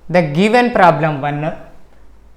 The given problem 1,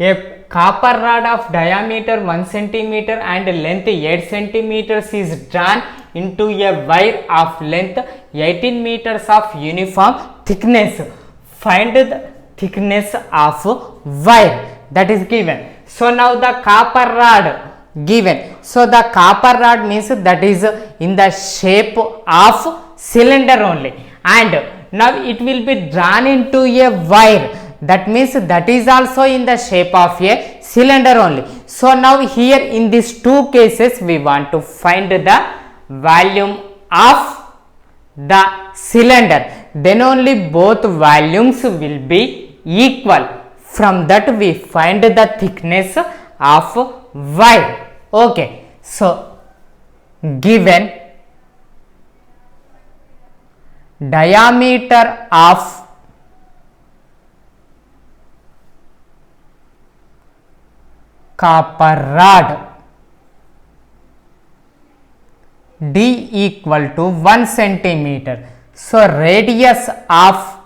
a copper rod of diameter 1 centimeter and length 8 centimeters is drawn into a wire of length 18 meters of uniform thickness. Find the thickness of wire, that is given. So now the copper rod given. So the copper rod means that is in the shape of cylinder only, and now it will be drawn into a wire, that means that is also in the shape of a cylinder only. So now here in these two cases we want to find the volume of the cylinder, then only both volumes will be equal. From that we find the thickness of wire. Okay, so given diameter of copper rod D equal to 1 centimeter. So radius of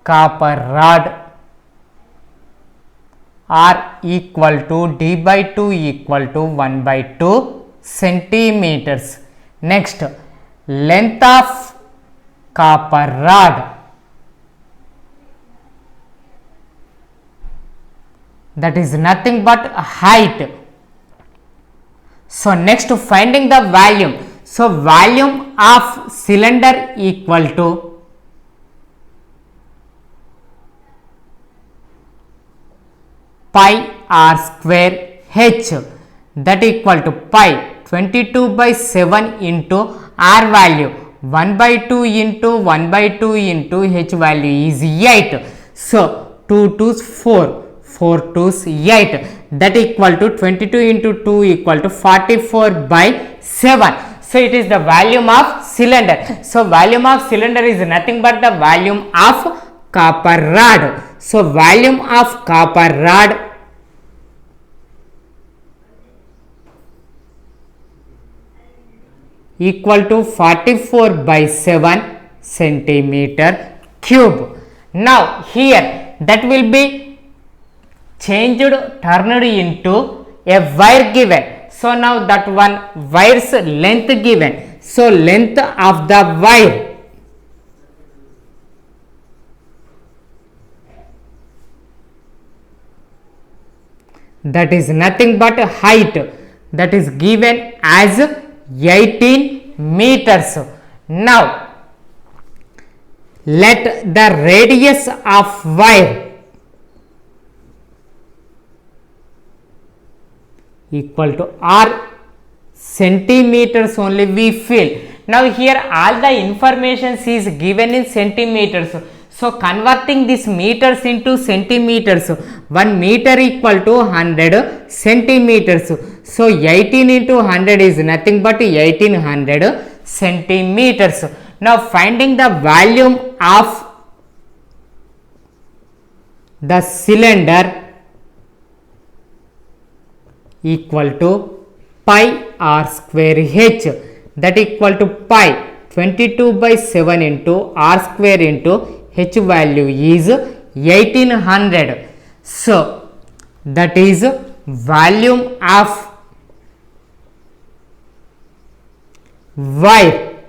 copper rod R equal to D by 2 equal to 1 by 2 centimeters. Next, length of copper rod, that is nothing but height. So next, finding the volume. So volume of cylinder equal to pi r square h, that equal to pi 22 by 7 into r value 1 by 2 into 1 by 2 into h value is 8. So 2 2's 4, 4 2's 8, that equal to 22 into 2 equal to 44 by 7. So it is the volume of cylinder. So volume of cylinder is nothing but the volume of copper rod. So volume of copper rod equal to 44 by 7 centimeter cube. Now here that will be changed, turned into a wire given. So now that one wire's length given. So length of the wire that is nothing but height, that is given as 18 meters. Now let the radius of wire equal to r centimeters only we fill. Now here all the information is given in centimeters. So converting this meters into centimeters, 1 meter equal to 100 centimeters. So 18 into 100 is nothing but 1800 centimeters. Now finding the volume of the cylinder equal to pi r square h, that equal to pi 22 by 7 into r square into h value is 1800. So that is volume of wire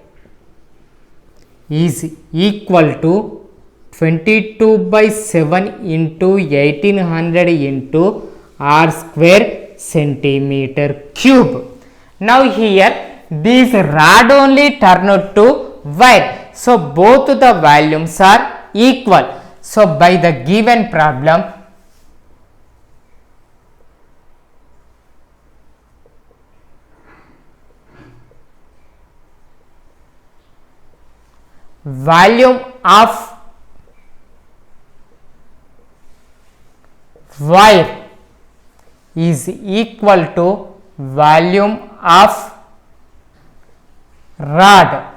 is equal to 22 by 7 into 1800 into r square centimeter cube. Now here this rod only turned to wire. So both the volumes are equal. So by the given problem, volume of wire is equal to volume of rod.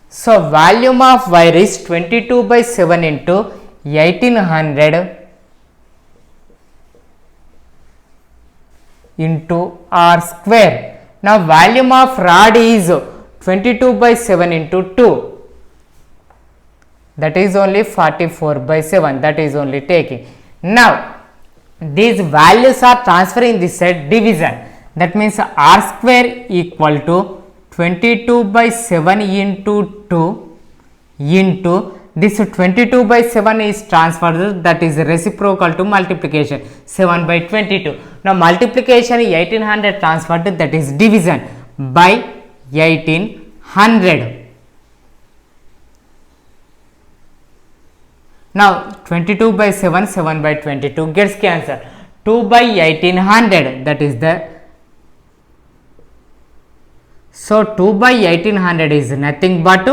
So volume of wire is 22 by 7 into 1800 into r square. Now volume of rod is 22 by 7 into 2. that is only 44 by 7, that is only taking. Now these values are transferring this side division, that means r square equal to 22 by 7 into 2 into this 22 by 7 is transferred, that is reciprocal to multiplication 7 by 22. Now multiplication 1800 transferred, that is division by 1800. Now 22 by 7, 7 by 22 gets cancelled. 2 by 1800, that is the, so 2 by 1800 is nothing but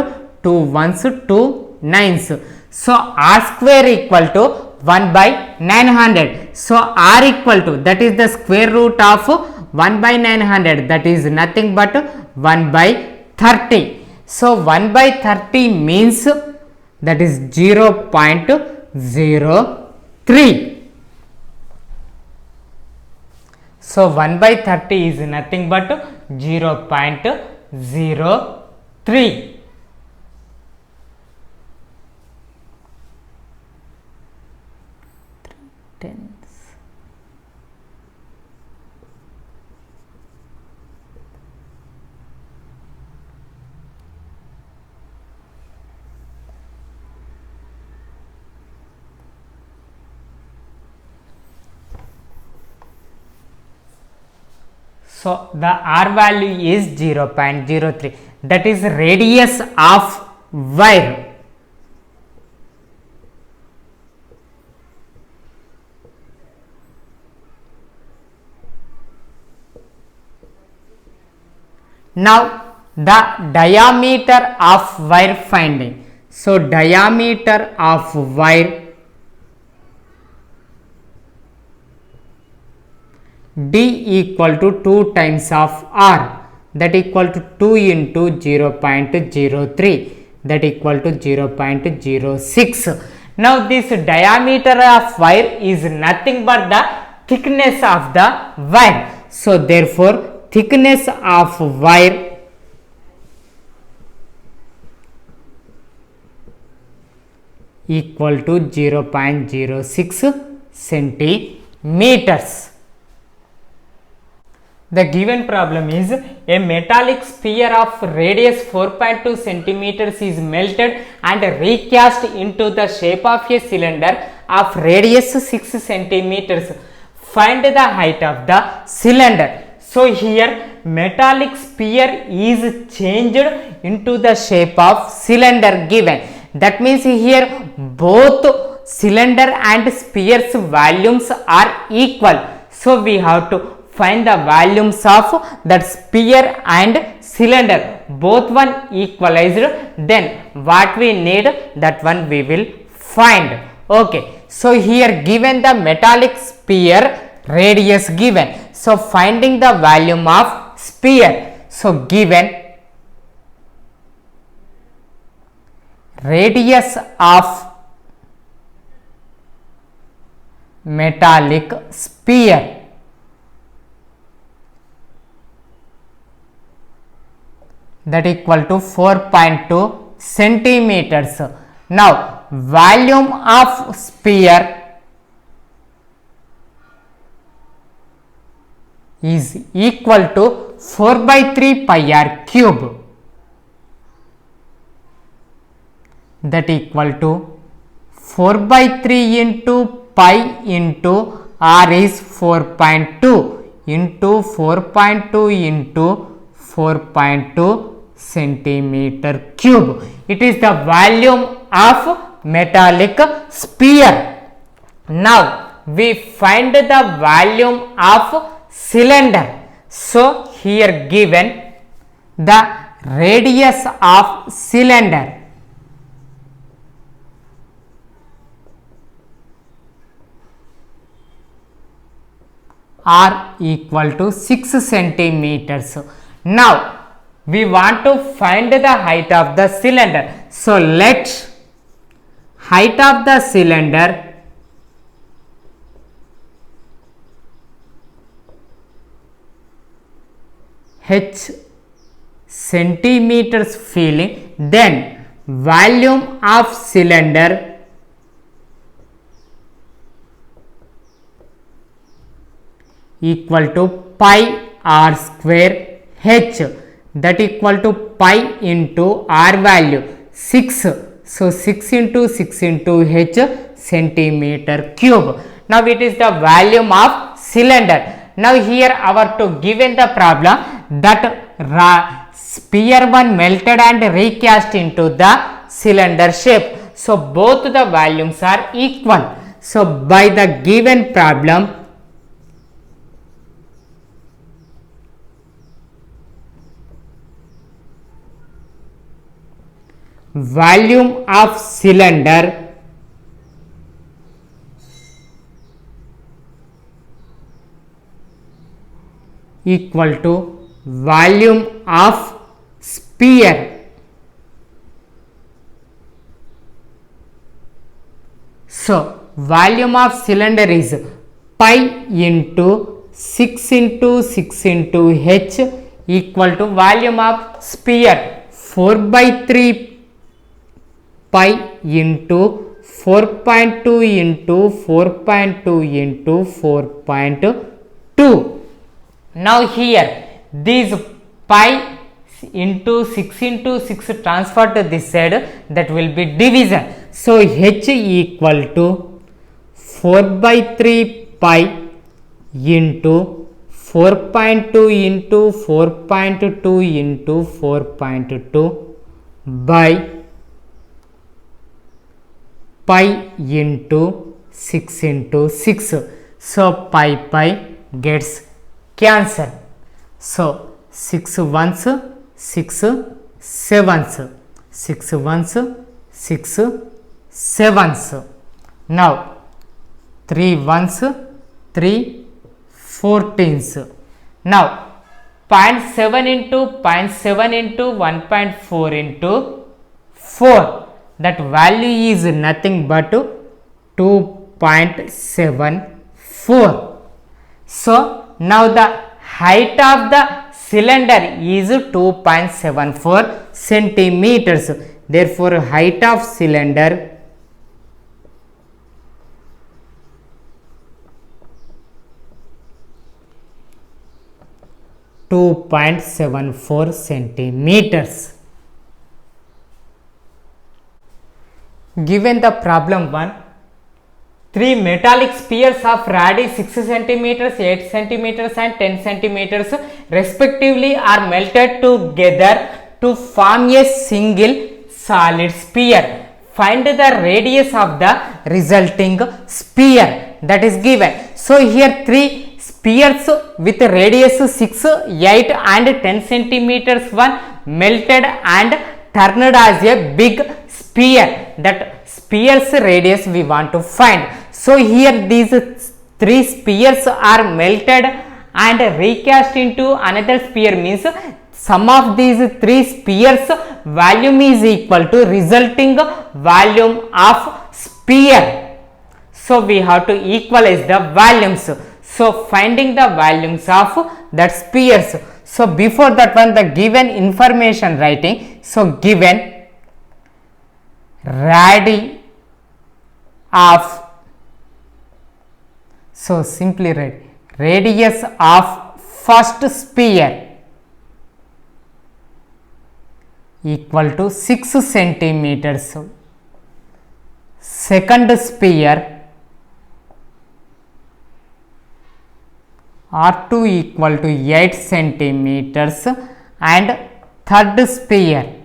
2 ones, 2 9s. So r square equal to 1 by 900. So r equal to, that is the square root of 1 by 900, that is nothing but 1 by 30. So 1 by 30 means that is 0.03. So 1 by 30 is nothing but 0.03. So the r value is 0.03, that is radius of wire. Now the diameter of wire finding. So diameter of wire d equal to 2 times of r, that equal to 2 into 0.03, that equal to 0.06. Now this diameter of wire is nothing but the thickness of the wire. So therefore thickness of wire equal to 0.06 centimeters. The given problem is a metallic sphere of radius 4.2 centimeters is melted and recast into the shape of a cylinder of radius 6 centimeters. Find the height of the cylinder. So here metallic sphere is changed into the shape of cylinder given. That means here both cylinder and sphere's volumes are equal. So we have to find the volumes of that sphere and cylinder, both one equalized, then what we need, that one we will find. Okay, so here given the metallic sphere radius given, so finding the volume of sphere. So given radius of metallic sphere, that equal to 4.2 centimeters. Now volume of sphere is equal to 4 by 3 pi r cube, that equal to 4 by 3 into pi into r is 4.2 into 4.2 into 4.2 centimeter cube. It is the volume of metallic sphere. Now we find the volume of cylinder. So here given the radius of cylinder r equal to 6 centimeters. Now we want to find the height of the cylinder. So let height of the cylinder h centimeters filling, then volume of cylinder equal to pi r square h, that equal to pi into r value 6. So 6 into 6 into h centimeter cube. Now it is the volume of cylinder. Now here our to given the problem that sphere 1 melted and recast into the cylinder shape. So both the volumes are equal. So by the given problem, volume of cylinder equal to volume of sphere. So volume of cylinder is pi into 6 into 6 into h equal to volume of sphere 4 by 3 pi into 4.2 into 4.2 into 4.2. Now here these pi into 6 transfer to this side, that will be division. So h equal to 4 by 3 pi into 4.2 into 4.2 into 4.2 by pi into 6 into 6. So pi gets cancelled. So 6 ones, 6 sevens, 6 ones, 6 sevens. Now 3 ones, 3 14s. Now 0.7 into 0.7 into 1.4 into 4, that value is nothing but 2.74. So now the height of the cylinder is 2.74 centimeters. Therefore height of cylinder (2.74 centimeters). Given the problem 1, 3 metallic spheres of radius 6 centimeters, 8 centimeters and 10 centimeters respectively are melted together to form a single solid sphere. Find the radius of the resulting sphere, that is given. So here 3 spheres with radius 6, 8 and 10 centimeters one melted and turned as a big sphere. That sphere's radius we want to find. So here these 3 spheres are melted and recast into another sphere, means sum of these 3 spheres volume is equal to resulting volume of sphere. So we have to equalize the volumes. So finding the volumes of that spheres. So before that one, the given information writing. So given radii of, so simply write radius of first sphere equal to 6 centimeters, second sphere R2 equal to 8 centimeters and third sphere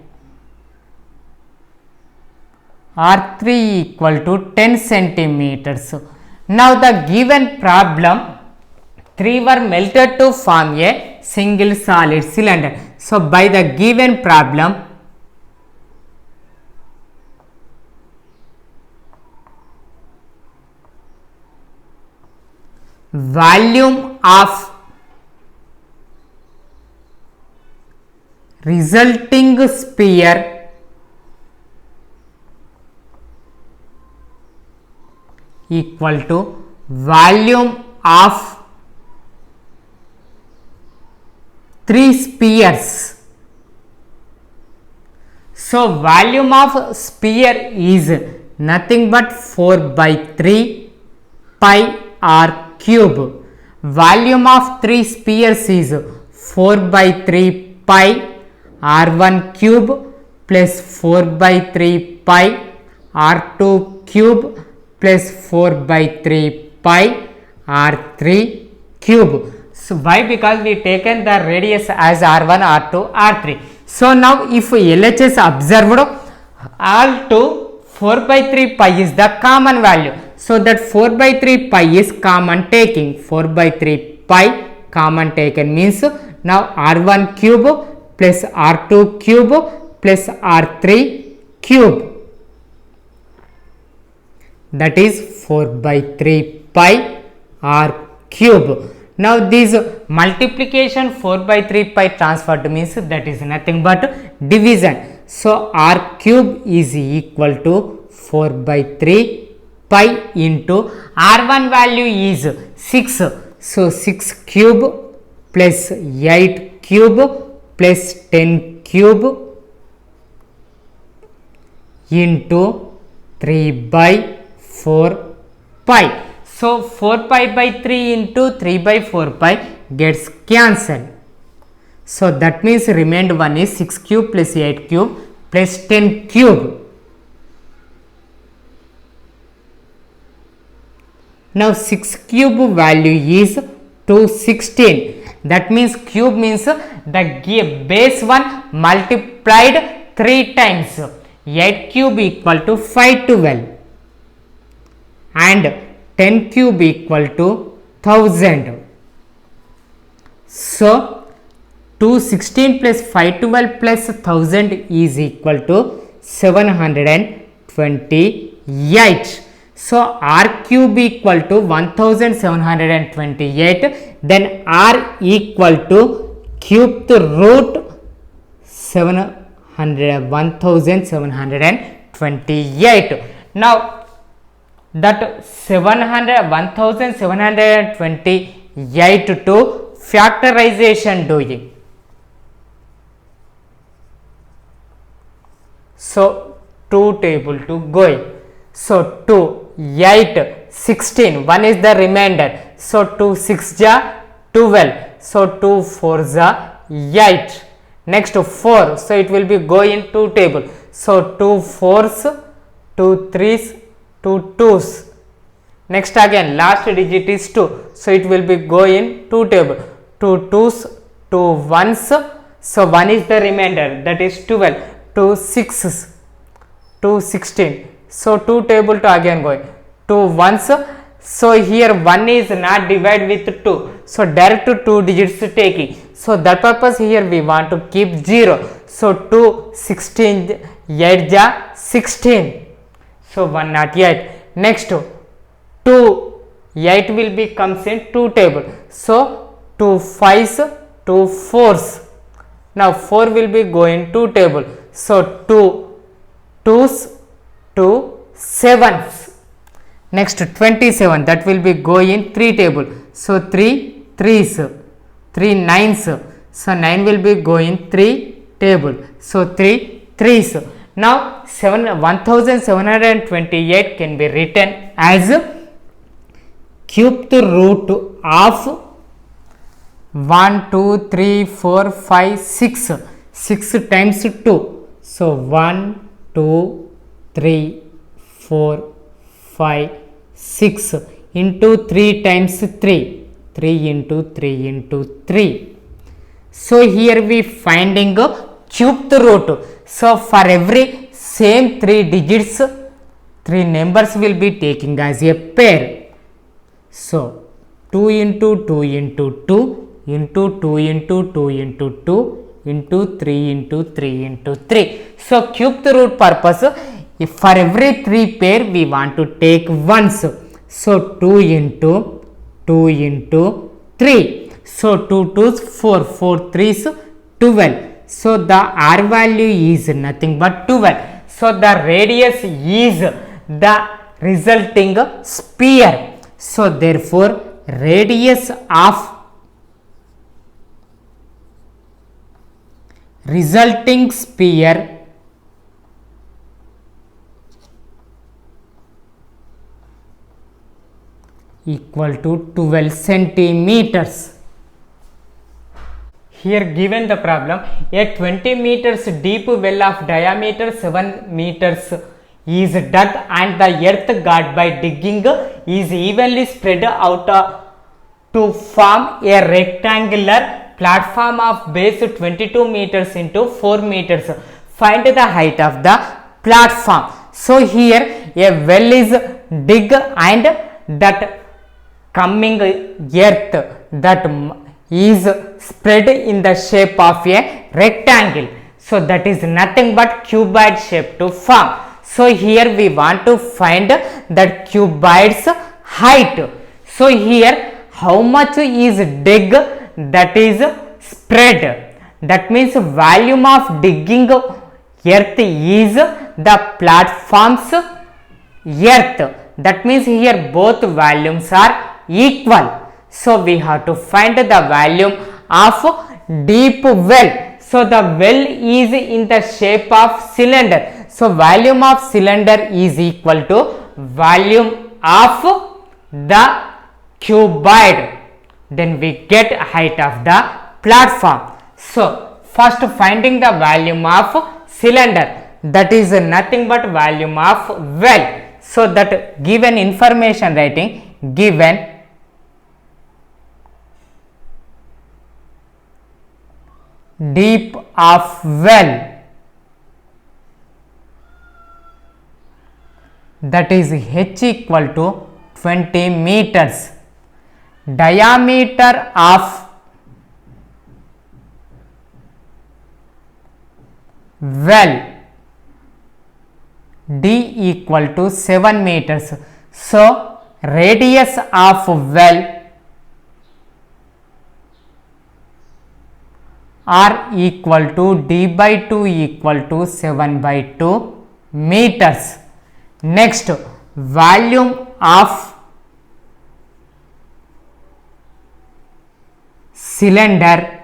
R3 equal to 10 centimeters. Now the given problem, 3 were melted to form a single solid cylinder. So by the given problem, volume of resulting sphere equal to volume of 3 spheres. So volume of sphere is nothing but 4 by 3 pi r cube. Volume of 3 spheres is 4 by 3 pi r1 cube plus 4 by 3 pi r2 cube plus 4 by 3 pi r3 cube. So why? Because we taken the radius as r1, r2, r3. So now if LHS observed, all to 4 by 3 pi is the common value. So that 4 by 3 pi is common taking. 4 by 3 pi common taken means now r1 cube plus r2 cube plus r3 cube. That is 4 by 3 pi r cube. Now this multiplication 4 by 3 pi transferred means that is nothing but division. So r cube is equal to 4 by 3 pi into r1 value is 6. So 6 cube plus 8 cube plus 10 cube into 3 by 4 pi. So 4 pi by 3 into 3 by 4 pi gets cancelled. So that means remained one is 6 cube plus 8 cube plus 10 cube. Now 6 cube value is 216. That means cube means the base 1 multiplied 3 times. 8 cube equal to 512 and 10 cube equal to 1000. So 216 plus 512 plus 1000 is equal to 728. So r cube equal to 1728, then r equal to cubed root 1728. Now that 1728 to factorization doing. So 2 table to going. So 2, 8, 16, 1 is the remainder. So 2 6 ja 12. So 2 4 ja 8. Next 4. So it will be go in 2 table. So 2 4s, 2 3s, 2 2s. Next again last digit is 2. So it will be go in 2 table. 2 2s, 2 1s. So 1 is the remainder, that is 12. 2 6s, 2 16. So 2 table to again going. 2 1s. So here 1 is not divided with 2. So direct 2 digits taking. So that purpose here we want to keep 0. So 2 16 8 ja 16. So 1 not 8. Next 2 8 will be comes in 2 table. So 2 5s, 2 4s. Now 4 will be going 2 table. So 2 2s, 2 7s. Next 27, that will be go in 3 table. So 3 3s, 3 9s. So 9 will be go in 3 table. So 3 3s. Now 1728 can be written as cubed root of 1 2 3 4 5 6. 6 times 2. So 1 2 3 4 5 6 into 3 times 3. 3 into 3 into 3. So here we finding a cubed root. So for every same 3 digits, 3 numbers will be taking as a pair. So 2 into 2 into 2 into 2 into 2 into 2 into 3 into 3 into 3. So cubed root purpose, if for every 3 pair we want to take ones. So 2 into 2 into 3. So 2 2s 4, 4 3s 12. So the r value is nothing but 12. So the radius is the resulting sphere. So therefore radius of resulting sphere equal to 12 centimeters. Here given the problem, a 20 meters deep well of diameter 7 meters is dug and the earth got by digging is evenly spread out to form a rectangular platform of base 22 meters into 4 meters. Find the height of the platform. So here a well is dig and that coming earth that is spread in the shape of a rectangle. So that is nothing but cuboid shape to form. So here we want to find that cuboid's height. So here how much is dig, that is spread, that means volume of digging earth is the platform's earth, that means here both volumes are equal. So we have to find the volume of deep well. So the well is in the shape of cylinder, so volume of cylinder is equal to volume of the cuboid, then we get height of the platform. So first finding the volume of cylinder, that is nothing but volume of well. So that given information writing, given deep of well, that is h equal to 20 meters, diameter of well d equal to 7 meters. So radius of well r equal to d by 2 equal to 7 by 2 meters. Next, volume of cylinder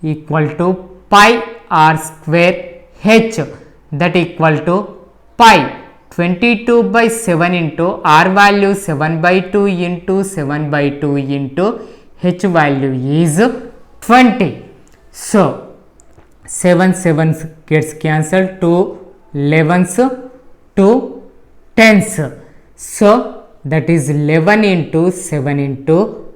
equal to pi r square h, that equal to pi 22 by 7 into r value 7 by 2 into 7 by 2 into h value is 20. So 7 7s gets cancelled, 2 11s, 2 10s. So that is 11 into 7 into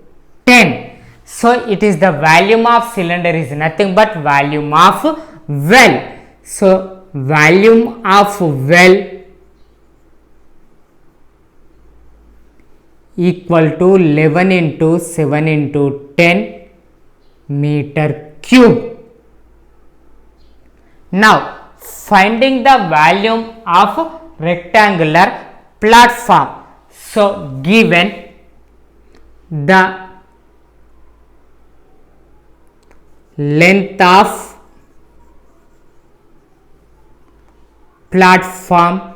10. So it is the volume of cylinder is nothing but volume of well. So volume of well equal to 11 into 7 into 10 meter cube. Now finding the volume of rectangular platform. So given the length of platform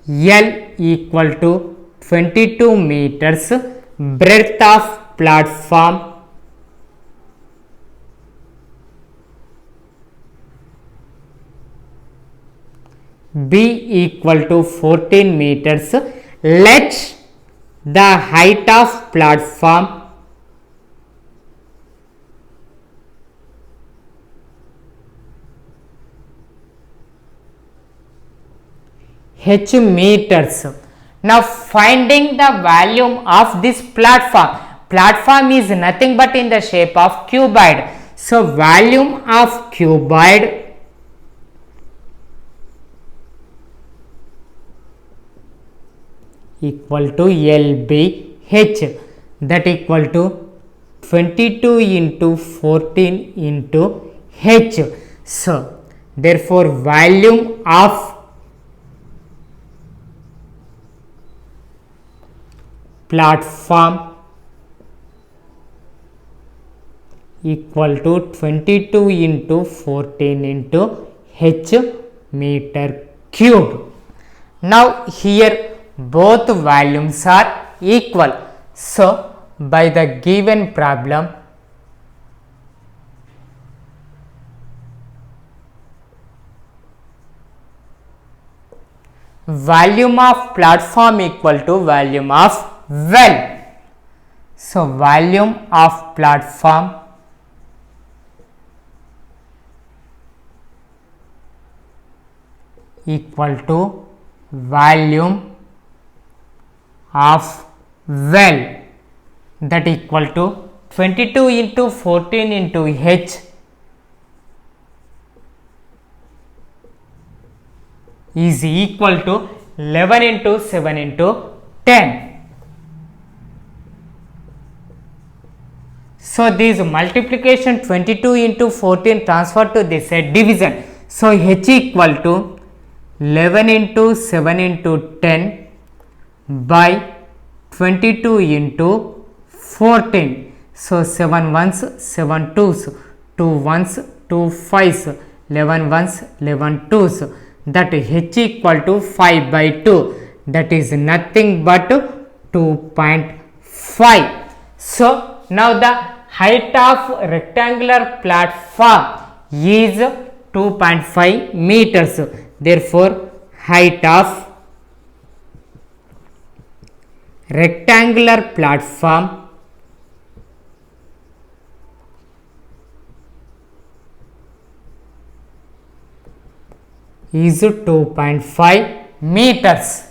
L equal to 22 meters, breadth of platform B equal to 14 meters. Let the height of platform h meters. Now finding the volume of this platform. Platform is nothing but in the shape of cuboid. So volume of cuboid equal to LBH, that equal to 22 into 14 into h. So therefore volume of platform equal to 22 into 14 into h meter cube. Now here both volumes are equal. So by the given problem, volume of platform equal to volume of well. So volume of platform equal to volume of well, that equal to 22 into 14 into h is equal to 11 into 7 into 10. So this multiplication 22 into 14 transfer to this division. So h equal to 11 into 7 into 10 by 22 into 14. So 7 ones, 7 twos, 2 ones, 2 fives, 11 ones, 11 twos. That h equal to 5 by 2, that is nothing but 2.5. So now the height of rectangular platform is 2.5 meters. Therefore height of rectangular platform is 2.5 meters.